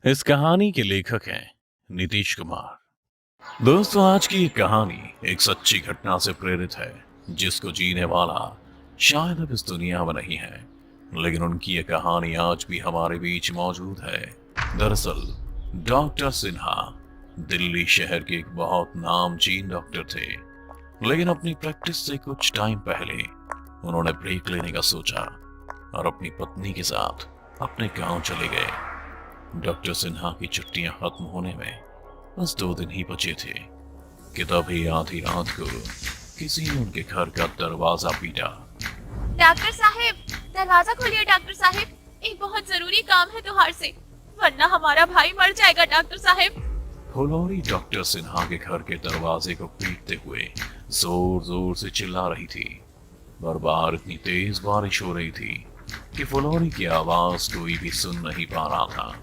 इस कहानी के लेखक हैं नीतीश कुमार। दोस्तों, आज की ये कहानी एक सच्ची घटना से प्रेरित है जिसको जीने वाला शायद अब इस दुनिया में नहीं है, लेकिन उनकी ये कहानी आज भी हमारे बीच मौजूद है। दरअसल डॉक्टर सिन्हा दिल्ली शहर के एक बहुत नामचीन डॉक्टर थे, लेकिन अपनी प्रैक्टिस से कुछ टाइम पहले उन्होंने ब्रेक लेने का सोचा और अपनी पत्नी के साथ अपने गांव चले गए। डॉक्टर सिन्हा की छुट्टियां खत्म होने में बस 2 दिन ही बचे थे कि तभी आधी रात को किसी ने उनके घर का दरवाजा पीटा। डॉक्टर साहब, दरवाजा खोलिए। डॉक्टर साहब, एक बहुत जरूरी काम है त्योहार से, वरना हमारा भाई मर जाएगा। डॉक्टर साहब। फुलौरी डॉक्टर सिन्हा के घर के दरवाजे को पीटते हुए जोर जोर से चिल्ला रही थी, और बाहर इतनी तेज बारिश हो रही थी कि फुलौरी की आवाज कोई भी सुन नहीं पा रहा था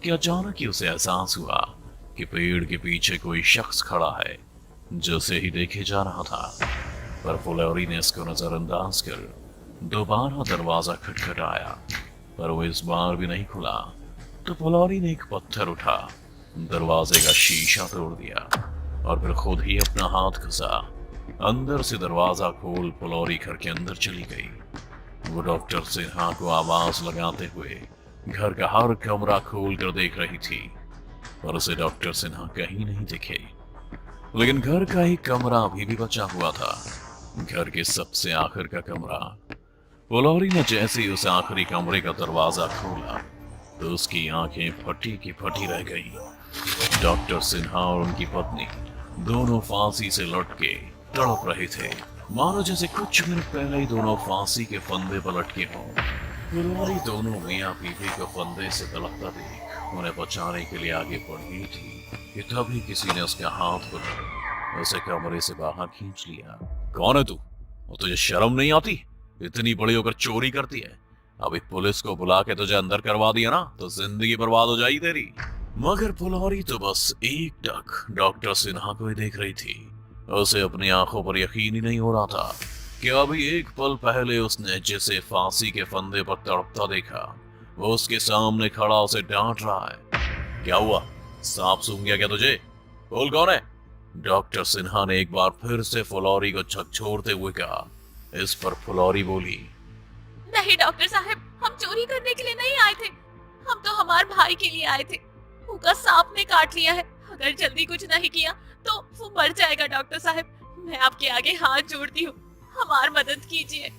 कि अचानक ही उसे एहसास हुआ कि पेड़ के पीछे कोई शख्स खड़ा है जो उसे ही देखे जा रहा था। पर फुलौरी ने इसको नजरअंदाज कर दोबारा दरवाजा खटखटाया, पर वो इस बार भी नहीं खुला। तो फुलौरी ने एक पत्थर उठा, दरवाजे का शीशा तोड़ दिया और फिर खुद ही अपना हाथ घुसा अंदर से दरवाजा खोल फुलौरी घर के अंदर चली गई। वो डॉक्टर सिन्हा को आवाज लगाते हुए घर का हर कमरा खोल कर देख रही थी, पर उसे डॉक्टर सिन्हा कहीं नहीं दिखे। लेकिन घर का एक कमरा अभी भी बचा हुआ था, घर के सबसे आखिर का कमरा। फुलौरी ने जैसे ही उस आखिरी कमरे का दरवाजा खोला तो उसकी आंखें फटी की फटी रह गईं। डॉक्टर सिन्हा और उनकी पत्नी दोनों फांसी से लटके तड़प रहे थे, मानो जैसे कुछ मिनट पहले ही दोनों फांसी के फंदे पर लटके हों। फुलौरी दोनों मियां बीवी को फंदे से तड़पता देख उन्हें बचाने के लिए आगे बढ़ी थी कि तभी किसी ने उसका हाथ पकड़ उसे कमरे से बाहर खींच लिया। कौन है तू? और तुझे शर्म नहीं आती? इतनी बड़ी होकर चोरी करती है? अभी पुलिस को बुला के तुझे अंदर करवा दिया ना तो जिंदगी बर्बाद हो जाएगी तेरी। मगर फुलौरी तो बस एकटक डॉक्टर सिन्हा को ही देख रही थी। उसे अपनी आंखों पर यकीन ही नहीं हो रहा था कि अभी एक पल पहले उसने जिसे फांसी के फंदे पर तड़पता देखा वो उसके सामने खड़ा उसे डांट रहा है। क्या हुआ? सांप सूंघ गया क्या तुझे? बोल कौन है? डॉक्टर सिन्हा ने एक बार फिर से फुलौरी को झकझोरते हुए कहा। इस पर फुलौरी बोली, नहीं डॉक्टर साहब, हम चोरी करने के लिए नहीं आए थे, हम तो हमारे भाई के लिए आए थे। उसका सांप ने काट लिया है, अगर जल्दी कुछ नहीं किया तो वो मर जाएगा। डॉक्टर साहब, मैं आपके आगे हाथ जोड़ती हूँ, हमारी मदद कीजिए।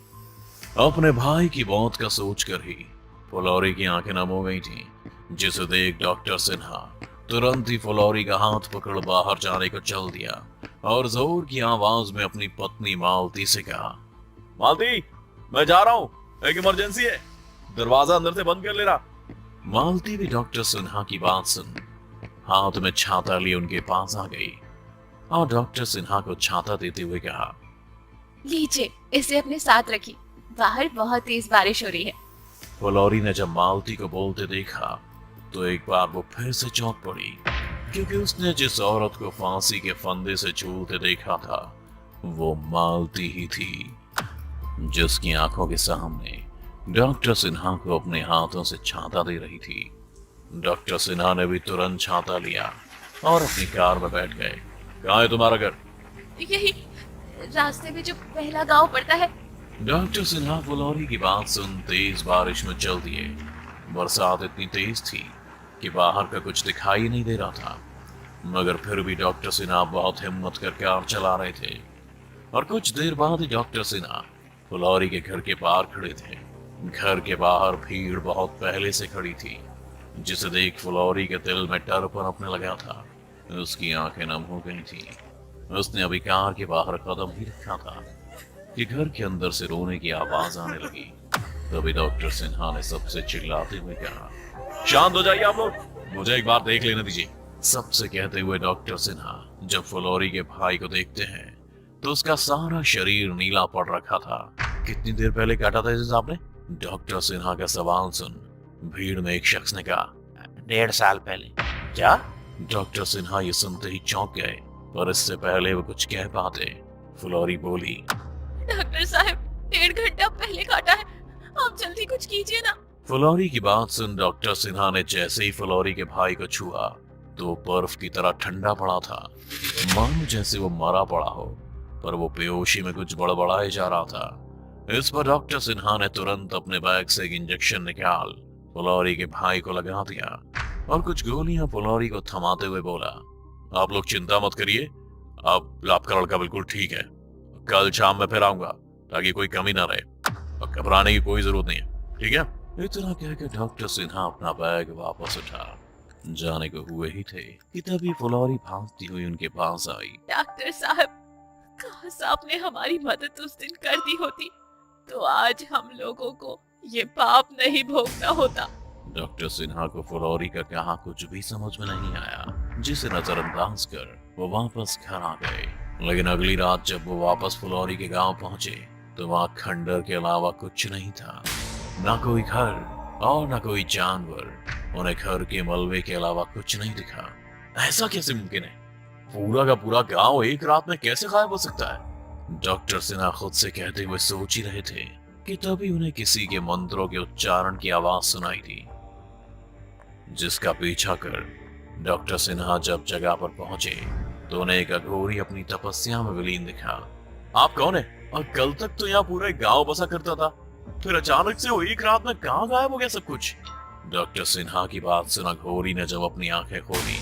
अपने भाई की मौत का सोचकर ही फुलौरी की आंखें नम हो गई थी, जिसे देख डॉक्टर सिन्हा तुरंत ही फुलौरी का हाथ पकड़ बाहर जाने को चल दिया और जोर की आवाज में अपनी पत्नी मालती से कहा, मालती, मैं जा रहा हूँ, एक इमरजेंसी है, दरवाजा अंदर से बंद कर ले रहा। मालती भी डॉक्टर सिन्हा की बात सुन हाथ में छाता लिए उनके पास आ गई और डॉक्टर सिन्हा को छाता देते हुए कहा, लीजिए, इसे अपने साथ रखिए, बाहर बहुत तेज बारिश हो रही है। फुलौरी ने जब मालती को बोलते देखा तो एक बार वो फिर से चौंक पड़ी, क्योंकि उसने जिस औरत को फांसी के फंदे से झूलते देखा था वो मालती ही थी, जिसकी आंखों के सामने डॉक्टर सिन्हा को अपने हाथों से छाता दे रही थी। डॉक्टर सिन्हा ने भी तुरंत छाता लिया और अपनी कार में बैठ गए। कहाँ है तुम्हारा घर? यही रास्ते में जो पहला गांव पड़ता है। डॉक्टर सिन्हा फुलौरी की बात सुन तेज बारिश में चल दिए। बरसात इतनी तेज थी कि बाहर का कुछ दिखाई नहीं दे रहा था, मगर फिर भी डॉक्टर सिन्हा बहुत हिम्मत कर कार चला रहे थे। और कुछ देर बाद ही डॉक्टर सिन्हा फुलौरी के घर के बाहर खड़े थे। घर के बाहर भीड़ बहुत पहले से खड़ी थी, जिसे देख फुलौरी के दिल में डर पनपने लगा था। उसकी आंखें नम हो गई थी। उसने अभी कार के बाहर कदम ही रखा था कि घर के अंदर से रोने की आवाज आने लगी। तभी डॉक्टर सिन्हा ने सबसे चिल्लाते हुए कहा, शांत हो जाइए आप लोग, मुझे एक बार देख लेने दीजिए। सबसे कहते हुए डॉक्टर सिन्हा जब फुलौरी के भाई को देखते हैं तो उसका सारा शरीर नीला पड़ रखा था। कितनी देर पहले काटा था इसे आपने? डॉक्टर सिन्हा का सवाल सुन भीड़ में एक शख्स ने कहा, 1.5 साल पहले। क्या? डॉक्टर सिन्हा ये सुनते ही चौंक गए, पर इससे पहले वो कुछ कह पाते फुलौरी बोली, डॉक्टर साहब, 1.5 घंटा पहले काटा है, आप जल्दी कुछ कीजिए ना, फुलौरी की बात सुन डॉक्टर सिन्हा ने जैसे ही फुलौरी के भाई को छुआ तो बर्फ की तरह ठंडा पड़ा था, मानो जैसे वो मरा पड़ा हो, पर वो बेहोशी में कुछ बड़बड़ाए जा रहा था। इस पर डॉक्टर सिन्हा ने तुरंत अपने बैग से एक इंजेक्शन निकाल फुलौरी के भाई को लगा दिया और कुछ गोलियां फुलौरी को थमाते हुए बोला, आप लोग चिंता मत करिए, अब आपका लड़का बिल्कुल ठीक है। कल शाम में फिर आऊंगा ताकि कोई कमी ना रहे, और घबराने की कोई जरूरत नहीं है, ठीक है? इतना कहकर डॉक्टर सिन्हा अपना बैग वापस उठा जाने को हुए ही थे कि तभी फुलौरी भागती हुई उनके पास आई। डॉक्टर साहब, काश आपने हमारी मदद उस दिन कर दी होती तो आज हम लोगों को ये पाप नहीं भोगना होता। डॉक्टर सिन्हा को फुलौरी का कहा कुछ भी समझ में नहीं आया, जिसे नजरअंदाज कर वो वापस घर आ गए। लेकिन अगली रात जब वो वापस फुलौरी के गांव पहुंचे तो वहां खंडर के अलावा कुछ नहीं था, ना कोई घर और ना कोई जानवर। उन्हें घर के मलबे के अलावा कुछ नहीं दिखा। ऐसा कैसे मुमकिन है? पूरा का पूरा गांव एक रात में कैसे गायब हो सकता है? डॉक्टर सिन्हा खुद से कहते हुए सोच ही रहे थे कि तभी उन्हें किसी के मंत्रों के उच्चारण की आवाज सुनाई दी, जिसका पीछा कर डॉक्टर सिन्हा जब जगह पर पहुंचे तो उन्हें एक अघोरी अपनी तपस्या में विलीन दिखा। आप कौन है? और कल तक तो यहाँ पूरा गांव बसा करता था, फिर अचानक से वो एक रात में कहाँ गायब हो गया सब कुछ? डॉक्टर सिन्हा की बात सुना घोरी ने जब अपनी आंखें खोली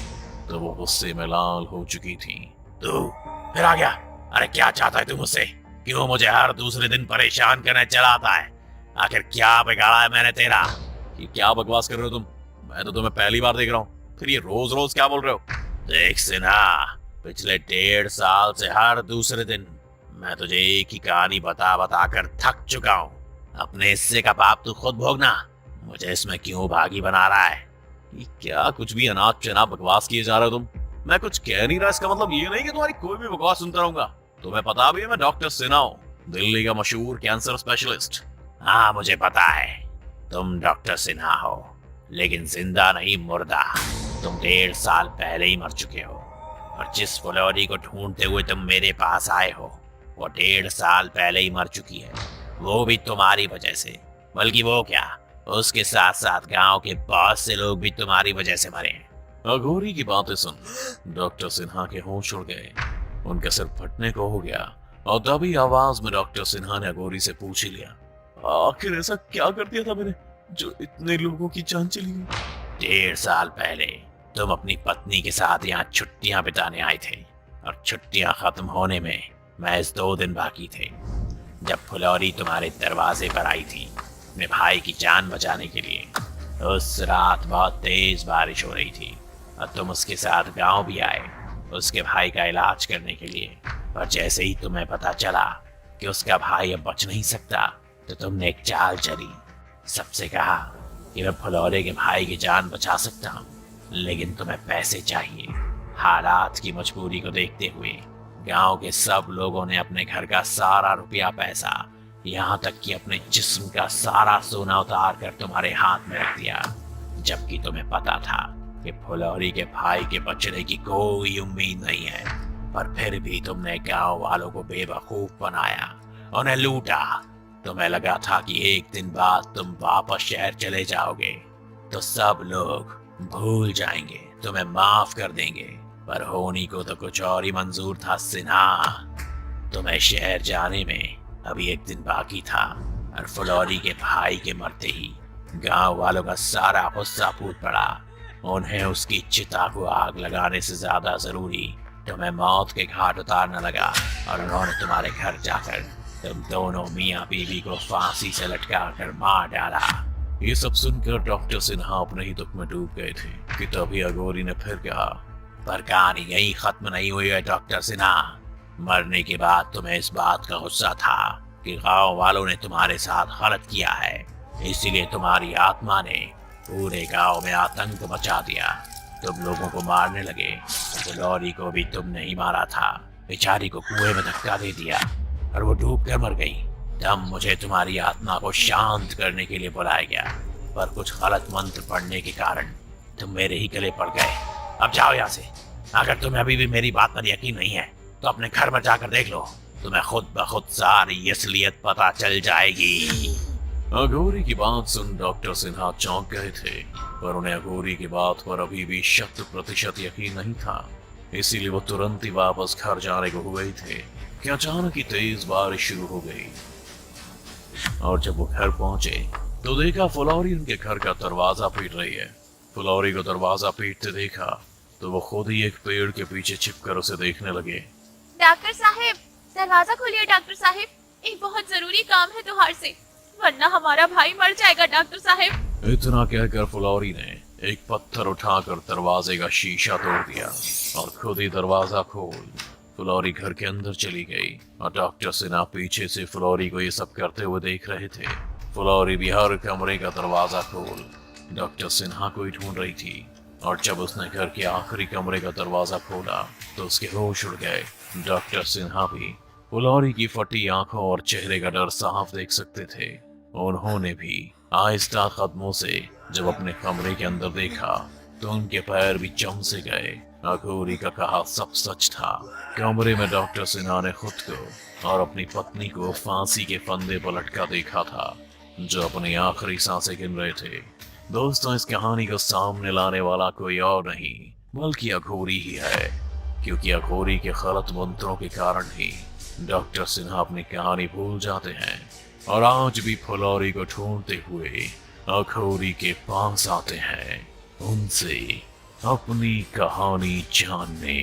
तो वो गुस्से में लाल हो चुकी थी। तू फिर आ गया? अरे क्या चाहता है तू मुझसे? क्यों मुझे हर दूसरे दिन परेशान करने चला आता है? आखिर क्या बिगाड़ा है मैंने तेरा? ये क्या बकवास कर रहे हो तुम? मैं तो तुम्हें पहली बार देख रहा हूँ, फिर ये रोज रोज क्या बोल रहे हो? देख सिन्हा, पिछले 1.5 साल से हर दूसरे दिन मैं तुझे एक ही कहानी बता बता कर थक चुका हूँ। अपने हिस्से का पाप तू खुद भोगना, मुझे इसमें क्यों भागी बना रहा है? ये क्या कुछ भी अनाप शनाप बकवास किए जा रहे हो तुम? मैं कुछ कह नहीं रहा, इसका मतलब ये नहीं कि तुम्हारी कोई भी बकवास सुनता रहूंगा। तुम्हें पता भी है मैं डॉक्टर सिन्हा हूँ, दिल्ली का मशहूर कैंसर स्पेशलिस्ट। हाँ मुझे पता है तुम डॉक्टर सिन्हा हो, लेकिन जिंदा नहीं मुर्दा। तुम 1.5 साल पहले ही मर चुके हो, और जिस फुलौरी को ढूंढते हुए तुम मेरे पास आए हो वो 1.5 साल पहले ही मर चुकी है, वो भी तुम्हारी वजह से। बल्कि वो क्या, उसके साथ साथ गांव के बहुत से लोग भी तुम्हारी वजह से मरे हैं। अघोरी की बातें सुन डॉक्टर सिन्हा के होश उड़ गए, उनका सिर फटने को हो गया और तभी आवाज में डॉक्टर सिन्हा ने अघोरी से पूछ ही लिया, आखिर ऐसा क्या कर दिया था मैंने जो इतने लोगों की जान चली गई? 1.5 साल पहले तुम अपनी पत्नी के साथ यहाँ छुट्टियां बिताने आए थे, और छुट्टियां खत्म होने में महज 2 दिन बाकी थे जब फुलौरी तुम्हारे दरवाजे पर आई थी अपने भाई की जान बचाने के लिए। उस रात बहुत तेज बारिश हो रही थी और तुम उसके साथ गांव भी आए उसके भाई का इलाज करने के लिए। पर जैसे ही तुम्हें पता चला कि उसका भाई अब बच नहीं सकता तो तुमने एक चाल चली। सबसे कहा कि मैं फुलौरी के भाई की जान बचा सकता हूँ, लेकिन तुम्हें पैसे चाहिए। हालात की मजबूरी को देखते हुए गांव के सब लोगों ने अपने घर का सारा रुपया पैसा, यहाँ तक कि अपने जिस्म का सारा सोना उतार कर तुम्हारे हाथ में रख दिया, जबकि तुम्हें पता था कि फुलौरी के भाई के बचने की कोई उम्मीद नहीं है। पर फिर भी तुमने गांव वालों को बेवकूफ बनाया, उन्हें लूटा। तुम्हें लगा था कि एक दिन बाद तुम वापस शहर चले जाओगे तो सब लोग भूल जाएंगे, तुम्हें माफ कर देंगे। पर होनी को तो कुछ और ही मंजूर था सिन्हा। तुम्हें शहर जाने में अभी 1 दिन बाकी था और फुलौरी के भाई के मरते ही गांव वालों का सारा गुस्सा फूट पड़ा। उन्हें उसकी चिता को आग लगाने से ज्यादा जरूरी तुम्हें मौत के घाट उतारना लगा, और उन्होंने तुम्हारे घर जाकर तुम दोनों मियाँ बीवी को फांसी से लटका कर मार डाला। ये सब सुनकर डॉक्टर सिन्हा अपने ही दुख में डूब गए थे कि तभी अघोरी ने फिर कहा, पर कहानी यही खत्म नहीं हुई है डॉक्टर सिन्हा। मरने के बाद तुम्हें इस बात का गुस्सा था कि गांव वालों ने तुम्हारे साथ गलत किया है, इसीलिए तुम्हारी आत्मा ने पूरे गांव में आतंक मचा दिया। तुम लोगों को मारने लगे, फुलौरी को भी तुमने ही मारा था। बेचारी को कुएं में धक्का दे दिया और वो डूब कर मर गई। तब मुझे तुम्हारी आत्मा को शांत करने के लिए बुलाया गया, पर कुछ गलत मंत्र पढ़ने के कारण तुम मेरे ही गले पड़ गए। अब जाओ यहाँ से। अगर तुम्हें अभी भी मेरी बात पर यकीन नहीं है तो अपने घर में जाकर देख लो, तुम्हें खुद ब खुद सारी असलियत पता चल जाएगी। अघोरी की बात सुन डॉक्टर सिन्हा चौंक गए थे, पर उन्हें अघोरी की बात पर अभी भी 100% यकीन नहीं था। इसीलिए वो तुरंत ही वापस घर जाने को हुए थे कि अचानक ही तेज बारिश शुरू हो गई। और जब वो घर पहुंचे तो देखा फुलौरी उनके घर का दरवाजा पीट रही है। फुलौरी को दरवाजा पीटते देखा तो वो खुद ही एक पेड़ के पीछे छिपकर उसे देखने लगे। डॉक्टर साहब, दरवाजा खोलिए डॉक्टर साहब, एक बहुत जरूरी काम है त्योहार से, वरना हमारा भाई मर जाएगा डॉक्टर साहब। इतना कहकर फुलौरी ने एक पत्थर उठाकर दरवाजे का शीशा तोड़ दिया और खुद ही दरवाजा खोल फुलौरी घर के अंदर चली गई। और डॉक्टर सिन्हा पीछे से फुलौरी को ये सब करते हुए देख रहे थे। फुलौरी भी हर कमरे का दरवाजा खोल डॉक्टर सिन्हा को ही ढूंढ रही थी। और जब उसने घर के आखिरी कमरे का दरवाजा खोला तो उसके होश उड़ गए। डॉक्टर सिन्हा भी फुलौरी की फटी आंखों और चेहरे का डर साफ देख सकते थे। उन्होंने भी आहिस्ता कदमों से जब अपने कमरे के अंदर देखा तो उनके पैर भी चम से गए। अघोरी का कहा सब सच था। कमरे में डॉक्टर सिन्हा ने खुद को और अपनी पत्नी को फांसी के फंदे पर लटका देखा था, जो अपनी आखिरी सांसें गिन रहे थे। दोस्तों, इस कहानी को सामने लाने वाला कोई और नहीं बल्कि अघोरी ही है, क्योंकि अघोरी के गलत मंत्रों के कारण ही डॉक्टर सिन्हा अपनी कहानी भूल जाते हैं और आज भी फुलौरी को ढूंढते हुए अघोरी के पास आते हैं उनसे अपनी कहानी जानने।